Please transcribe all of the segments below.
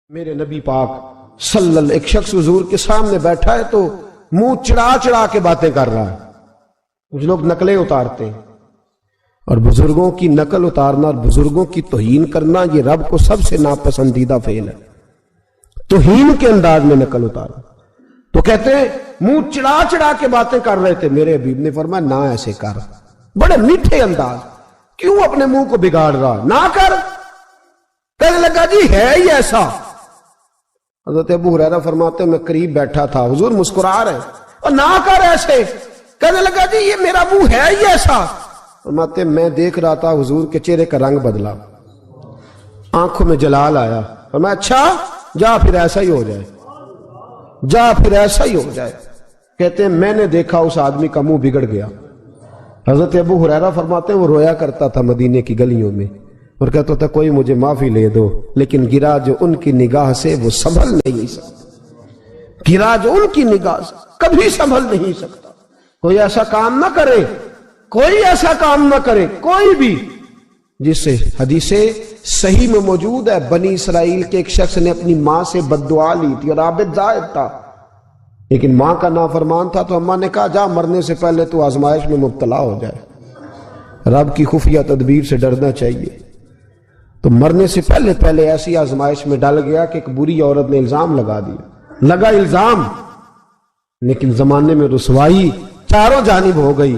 میرے نبی پاک صلی اللہ علیہ وسلم ایک شخص حضور کے سامنے بیٹھا ہے تو منہ چڑھا چڑھا کے باتیں کر رہا ہے. کچھ لوگ نقلیں اتارتے ہیں اور بزرگوں کی نقل اتارنا اور بزرگوں کی توہین کرنا یہ رب کو سب سے ناپسندیدہ فعل ہے. توہین کے انداز میں نقل اتارنا. تو کہتے ہیں منہ چڑھا چڑھا کے باتیں کر رہے تھے. میرے حبیب نے فرمایا نہ ایسے کر, بڑے میٹھے انداز, کیوں اپنے منہ کو بگاڑ رہا, نہ کر. کہنے لگا جی ہے ہی ایسا. حضرت ابو ہریرہ فرماتے ہیں میں قریب بیٹھا تھا, حضور مسکرا رہے ہیں, اور نہ کر ایسے. کہنے لگا جی یہ میرا منہ ہے ہی ایسا. فرماتے ہیں میں دیکھ رہا تھا حضور کے چہرے کا رنگ بدلا, آنکھوں میں جلال آیا. فرمایا اچھا جا پھر ایسا ہی ہو جائے, جا پھر ایسا ہی ہو جائے. کہتے ہیں میں نے دیکھا اس آدمی کا منہ بگڑ گیا. حضرت ابو ہریرہ فرماتے ہیں وہ رویا کرتا تھا مدینے کی گلیوں میں اور کہتا تھا کوئی مجھے معافی لے دو, لیکن گرا جو ان کی نگاہ سے وہ سنبھل نہیں سکتا. گرا جو ان کی نگاہ سے کبھی سنبھل نہیں سکتا. کوئی ایسا کام نہ کرے, کوئی ایسا کام نہ کرے, کوئی بھی, جس سے حدیث صحیح میں موجود ہے بنی اسرائیل کے ایک شخص نے اپنی ماں سے بد دعا لی تھی اور عابد زاہد تھا, لیکن ماں کا نافرمان تھا. تو اماں نے کہا جا مرنے سے پہلے تو آزمائش میں مبتلا ہو جائے. رب کی خفیہ تدبیر سے ڈرنا چاہیے. تو مرنے سے پہلے ایسی آزمائش میں ڈال گیا کہ ایک بری عورت نے الزام لگا دیا. لگا الزام, لیکن زمانے میں رسوائی چاروں جانب ہو گئی.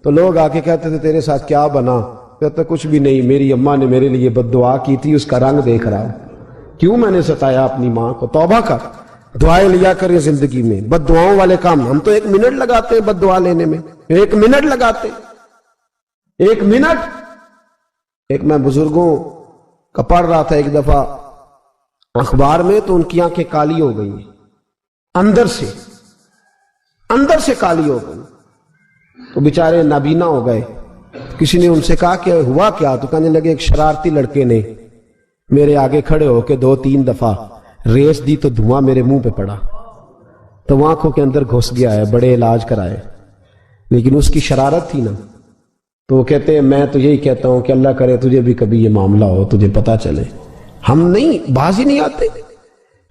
تو لوگ آ کے کہتے تھے تیرے ساتھ کیا بنا؟ کہتا کچھ بھی نہیں, میری اماں نے میرے لیے بد دعا کی تھی, اس کا رنگ دیکھ رہا ہوں. کیوں میں نے ستایا اپنی ماں کو؟ توبہ کر, دعائیں لیا کریں زندگی میں. بد دعاؤں والے کام ہم تو 1 منٹ لگاتے ہیں بد دعا لینے میں, 1 منٹ لگاتے, 1 منٹ. ایک میں بزرگوں کا پڑھ رہا تھا ایک دفعہ اخبار میں, تو ان کی آنکھیں کالی ہو گئی, اندر سے کالی ہو گئی. تو بیچارے نابینا ہو گئے. کسی نے ان سے کہا کہ ہوا کیا؟ تو کہنے لگے ایک شرارتی لڑکے نے میرے آگے کھڑے ہو کے 2-3 دفعہ ریس دی تو دھواں میرے منہ پہ پڑا, تو وہ آنکھوں کے اندر گھس گیا ہے, بڑے علاج کرائے, لیکن اس کی شرارت تھی نا. تو وہ کہتے ہیں میں تو یہی کہتا ہوں کہ اللہ کرے تجھے بھی کبھی یہ معاملہ ہو, تجھے پتا چلے. ہم نہیں, باز ہی نہیں آتے,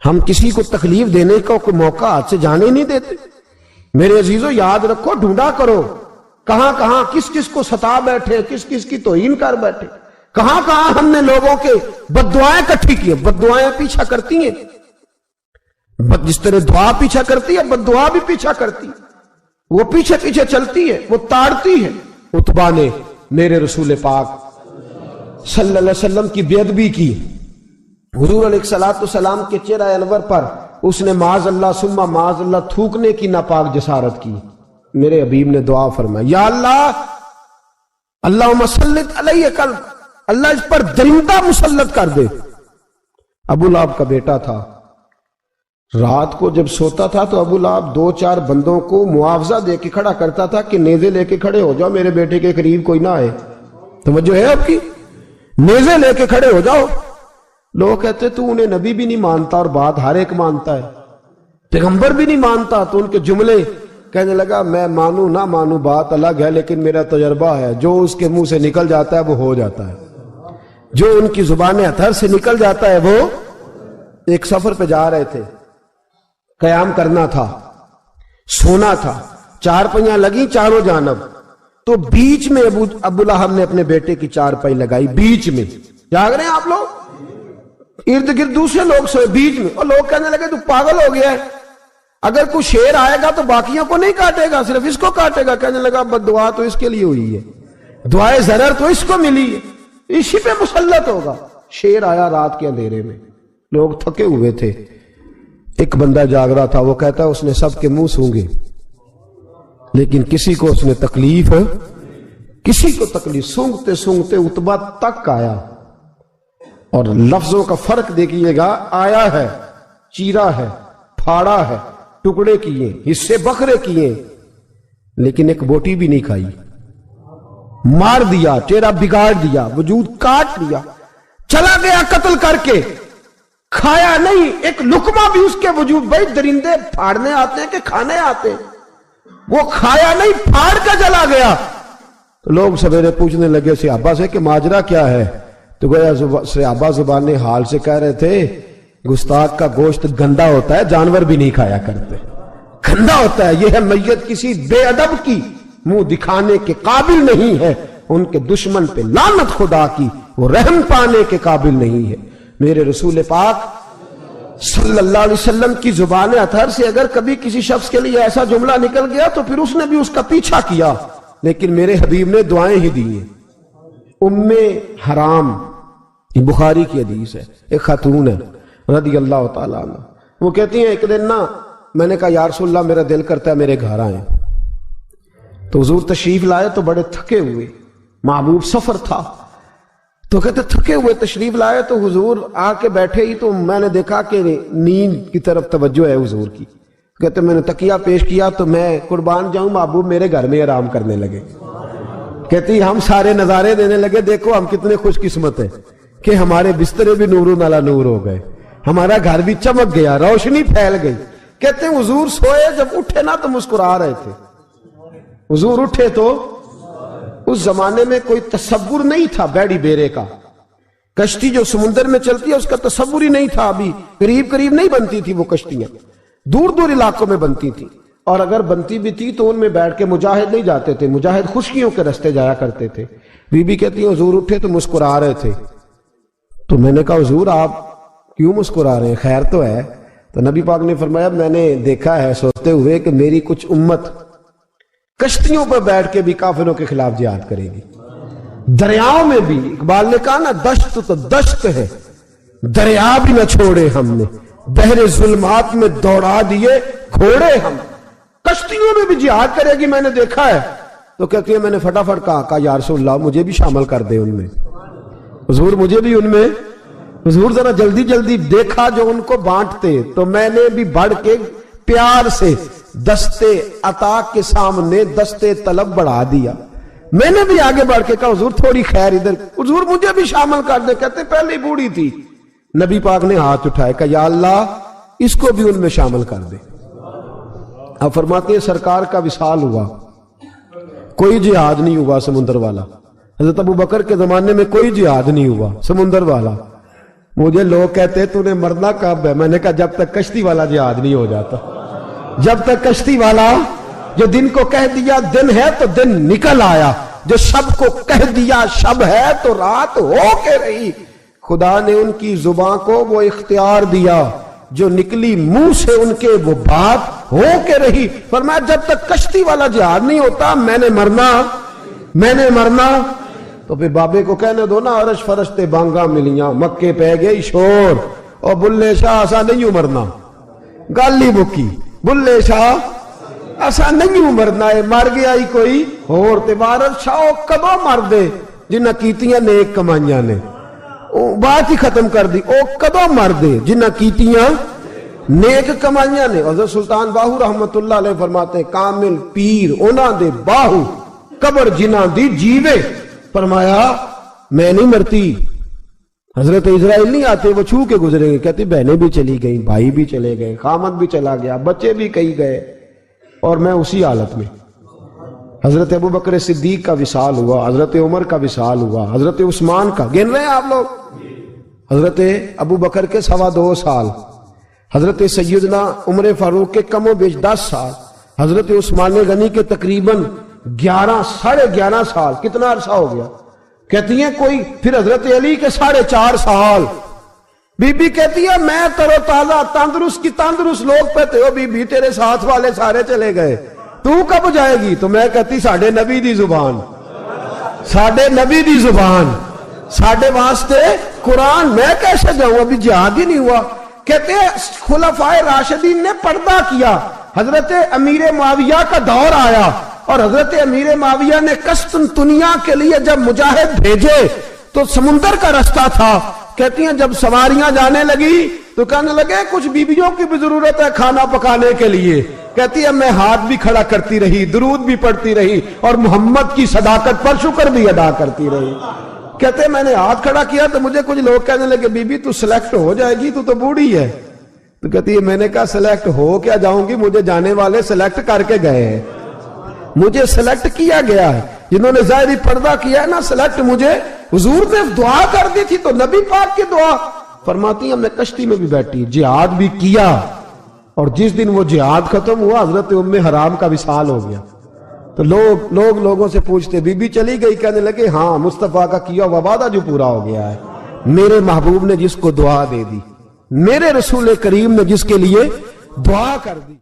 ہم کسی کو تکلیف دینے کا کوئی موقع ہاتھ سے جانے نہیں دیتے. میرے عزیزو یاد رکھو, ڈھونڈا کرو کہاں کہاں کس کس کو ستا بیٹھے, کس کس کی توہین کر بیٹھے, کہاں کہاں ہم نے لوگوں کے بد دعائیں اکٹھی کی. بد دعائیں پیچھا کرتی ہیں, جس طرح دعا پیچھا کرتی ہے بد دعا بھی پیچھا کرتی ہے. وہ پیچھے پیچھے چلتی ہے, وہ تاڑتی ہے. عتبہ نے میرے رسول پاک صلی اللہ علیہ وسلم کی بے ادبی کی. حضور علیہ السلام کے چہرہ انور پر اس نے معاذ اللہ ثم معاذ اللہ تھوکنے کی ناپاک جسارت کی. میرے حبیب نے دعا فرمائی یا اللہ اللہم سلط علیہ کلب, اللہ اس پر درندہ مسلط کر دے. ابو لہب کا بیٹا تھا, رات کو جب سوتا تھا تو ابو لہب 2-4 بندوں کو معاوضہ دے کے کھڑا کرتا تھا کہ نیزے لے کے کھڑے ہو جاؤ, میرے بیٹے کے قریب کوئی نہ آئے. توجہ ہے آپ کی, نیزے لے کے کھڑے ہو جاؤ. لوگ کہتے تو انہیں نبی بھی نہیں مانتا اور بات ہر ایک مانتا ہے, پیغمبر بھی نہیں مانتا. تو ان کے جملے, کہنے لگا میں مانوں نہ مانوں بات الگ ہے, لیکن میرا تجربہ ہے جو اس کے منہ سے نکل جاتا ہے وہ ہو جاتا ہے, جو ان کی زبان اطہر سے نکل جاتا ہے وہ. ایک سفر پہ جا رہے تھے, قیام کرنا تھا, سونا تھا, 4 پائیاں لگی چاروں جانب. تو بیچ میں ابو لہب نے اپنے بیٹے کی 4 پائی لگائی, بیچ میں. جاگ رہے ہیں آپ لوگ؟ ارد گرد دوسرے لوگ سوئے بیچ میں, اور لوگ کہنے لگے تو پاگل ہو گیا ہے, اگر کوئی شیر آئے گا تو باقیوں کو نہیں کاٹے گا, صرف اس کو کاٹے گا. کہنے لگا بد دعا تو اس کے لیے ہوئی ہے, دعائے ضرر تو اس کو ملی ہے, اسی پہ مسلط ہوگا. شیر آیا رات کے اندھیرے میں, لوگ تھکے ہوئے تھے, ایک بندہ جاگ رہا تھا. وہ کہتا ہے اس نے سب کے منہ سونگے لیکن کسی کو اس نے تکلیف, کسی کو تکلیف. سونگتے سونگتے عتبہ تک آیا, اور لفظوں کا فرق دیکھیے گا, آیا ہے, چیرا ہے, پھاڑا ہے, ٹکڑے کیے, حصے بکھرے کیے, لیکن ایک بوٹی بھی نہیں کھائی. مار دیا, چہرہ بگاڑ دیا, وجود کاٹ دیا, چلا گیا قتل کر کے, کھایا نہیں ایک لقمہ بھی اس کے وجود. بھائی درندے پھاڑنے آتے ہیں کہ کھانے آتے ہیں؟ وہ کھایا نہیں, پھاڑ کے چلا گیا. تو لوگ سویرے پوچھنے لگے صحابہ سے کہ ماجرا کیا ہے؟ تو گویا صحابہ زبان حال سے کہہ رہے تھے گستاخ کا گوشت گندا ہوتا ہے، جانور بھی نہیں کھایا کرتے، گندا ہوتا ہے۔ یہ ہے میت کسی بے ادب کی، منہ دکھانے کے قابل نہیں ہے، ان کے دشمن پہ لعنت خدا کی، وہ رحم پانے کے قابل نہیں ہے۔ میرے رسول پاک صلی اللہ علیہ وسلم کی زبان اطہر سے اگر کبھی کسی شخص کے لیے ایسا جملہ نکل گیا تو پھر اس نے بھی اس کا پیچھا کیا، لیکن میرے حبیب نے دعائیں ہی دی ہیں۔ ام حرام، یہ بخاری کی حدیث ہے، ایک خاتون ہے رضی اللہ تعالیٰ عنہ، وہ کہتی ہیں ایک دن نا میں نے کہا یا رسول اللہ میرا دل کرتا ہے میرے گھر آئیں، تو حضور تشریف لائے تو بڑے تھکے ہوئے، محبوب سفر تھا، تو کہتے تھکے ہوئے تشریف لائے تو حضور آ کے بیٹھے ہی تو میں نے دیکھا کہ نیند کی طرف توجہ ہے حضور کی، کہتے میں نے تکیہ پیش کیا تو میں قربان جاؤں محبوب میرے گھر میں آرام کرنے لگے۔ کہتی ہم سارے نظارے دینے لگے، دیکھو ہم کتنے خوش قسمت ہیں کہ ہمارے بسترے بھی نور علی نور ہو گئے، ہمارا گھر بھی چمک گیا، روشنی پھیل گئی۔ کہتے ہیں حضور سوئے، جب اٹھے نا تو مسکرا رہے تھے، حضور اٹھے تو اس زمانے میں کوئی تصور نہیں تھا بیڑی بیرے کا، کشتی جو سمندر میں چلتی ہے اس کا تصور ہی نہیں تھا، ابھی قریب قریب نہیں بنتی تھی وہ کشتیاں، دور دور علاقوں میں بنتی تھی، اور اگر بنتی بھی تھی تو ان میں بیٹھ کے مجاہد نہیں جاتے تھے، مجاہد خشکیوں کے رستے جایا کرتے تھے۔ بی بی کہتی ہیں حضور اٹھے تو مسکرا رہے تھے، تو میں نے کہا حضور آپ کیوں مسکرا رہے ہیں، خیر تو ہے؟ تو نبی پاک نے فرمایا میں نے دیکھا ہے سوتے ہوئے کہ میری کچھ امت کشتیوں پر بیٹھ کے بھی کافروں کے خلاف جہاد کرے گی، دریاؤں میں بھی، اقبال نے کہا نا دشت تو دشت ہے، دریا بھی نہ چھوڑے ہم نے، بحر ظلمات میں دوڑا دیے گھوڑے ہم، کشتیوں میں بھی جہاد کرے گی میں نے دیکھا ہے۔ تو کہتی ہے میں نے فٹافٹ کہا یا رسول اللہ مجھے بھی شامل کر دے ان میں، حضور مجھے بھی ان میں، حضور ذرا جلدی جلدی دیکھا جو ان کو بانٹتے، تو میں نے بھی بڑھ کے پیار سے دستے عطا کے سامنے دستے طلب بڑھا دیا، میں نے بھی آگے بڑھ کے کہا حضور تھوڑی خیر ادھر، حضور مجھے بھی شامل کر دے، کہتے پہلے بوڑھی تھی، نبی پاک نے ہاتھ اٹھائے کہ یا اللہ اس کو بھی ان میں شامل کر دے۔ اب فرماتے ہیں سرکار کا وصال ہوا، کوئی جہاد نہیں ہوا سمندر والا، حضرت ابو بکر کے زمانے میں کوئی جہاد نہیں ہوا سمندر والا۔ مجھے لوگ کہتے تو نے مرنا کب ہے، میں نے کہا جب تک کشتی والا جہاد نہیں ہو جاتا، جب تک کشتی والا، جو دن کو کہہ دیا دن ہے تو دن نکل آیا، جو شب کو کہہ دیا شب ہے تو رات ہو کے رہی۔ خدا نے ان کی زبان کو وہ اختیار دیا، جو نکلی منہ سے ان کے وہ بات ہو کے رہی۔ فرمایا جب تک کشتی والا جہاد نہیں ہوتا میں نے مرنا۔ تو پھر بابے کو کہنے دو نا عرش فرشتے بانگا ملیاں، مکے پہ گئی شور، اور بلے شاہ ایسا نہیں مرنا، گالی بکی بلے شاہ ایسا نہیں مرنا ہے، مر گیا ہی کوئی اور تے بارت شاہ کدو مر دے جنہ کیتیاں نیک کمائیاں نے، بات ہی ختم کر دی، او کدو مر دے جنہ کیتیاں نیک کمائیاں نے۔ حضرت سلطان باہو رحمت اللہ علیہ فرماتے ہیں کامل پیر اونا دے باہو قبر جنہ دی جیوے، فرمایا میں نہیں مرتی۔ حضرت اسرائیل نہیں آتے، وہ چھو کے گزرے گئے، کہتے بہنیں بھی چلی گئیں، بھائی بھی چلے گئے، خامد بھی چلا گیا، بچے بھی کئی گئے، اور میں اسی حالت میں۔ حضرت ابو بکر صدیق کا وصال ہوا، حضرت عمر کا وصال ہوا، حضرت عثمان کا، گن رہے ہیں آپ لوگ، حضرت ابو بکر کے 2.25 سال، حضرت سیدنا عمر فاروق کے کم و بیش 10 سال، حضرت عثمان غنی کے تقریباً 11 سال، کتنا عرصہ ہو گیا؟ کہتی ہیں کوئی، پھر حضرت علی کے 4.5 سال۔ بی بی کہتی ہے میں ترو تازہ تندرست کی تندرست لوگ پہتے ہو، بی بی تیرے ساتھ والے سارے چلے گئے، تو کب جائے گی؟ تو میں کہتی ساڑھے نبی دی زبان، ساڑھے نبی دی زبان، ساڑھے واسطے قرآن، میں کیسے جاؤں، ابھی جہاد ہی نہیں ہوا۔ کہتے ہیں خلفائے راشدین نے پردہ کیا، حضرت امیر معاویہ کا دور آیا، اور حضرت امیر معاویہ نے قسطنطنیہ کے لیے جب مجاہد بھیجے تو سمندر کا رستہ تھا۔ کہتی ہیں جب سواریاں جانے لگی تو کہنے لگے کچھ بیویوں کی بھی ضرورت ہے کھانا پکانے کے لیے۔ کہتی ہے میں ہاتھ بھی کھڑا کرتی رہی، درود بھی پڑھتی رہی، اور محمد کی صداقت پر شکر بھی ادا کرتی رہی۔ کہتے ہیں میں نے ہاتھ کھڑا کیا تو مجھے کچھ لوگ کہنے لگے بی بی تو سلیکٹ ہو جائے گی، تو بوڑھی ہے۔ تو کہتی ہے میں نے کہا سلیکٹ ہو کیا جاؤں گی، مجھے جانے والے سلیکٹ کر کے گئے ہیں، مجھے سلیکٹ کیا گیا ہے، جنہوں نے ظاہری پردہ کیا ہے نا سلیکٹ مجھے۔ حضور نے دعا کر دی تھی تو نبی پاک کی دعا، فرماتی ہم نے کشتی میں بھی بیٹھی، جہاد بھی کیا، اور جس دن وہ جہاد ختم ہوا حضرت ام حرام کا وصال ہو گیا۔ تو لوگوں سے پوچھتے بی بی چلی گئی؟ کہنے لگے ہاں، مصطفیٰ کا کیا ہوا وعدہ جو پورا ہو گیا ہے، میرے محبوب نے جس کو دعا دے دی، میرے رسول کریم نے جس کے لیے دعا کر دی۔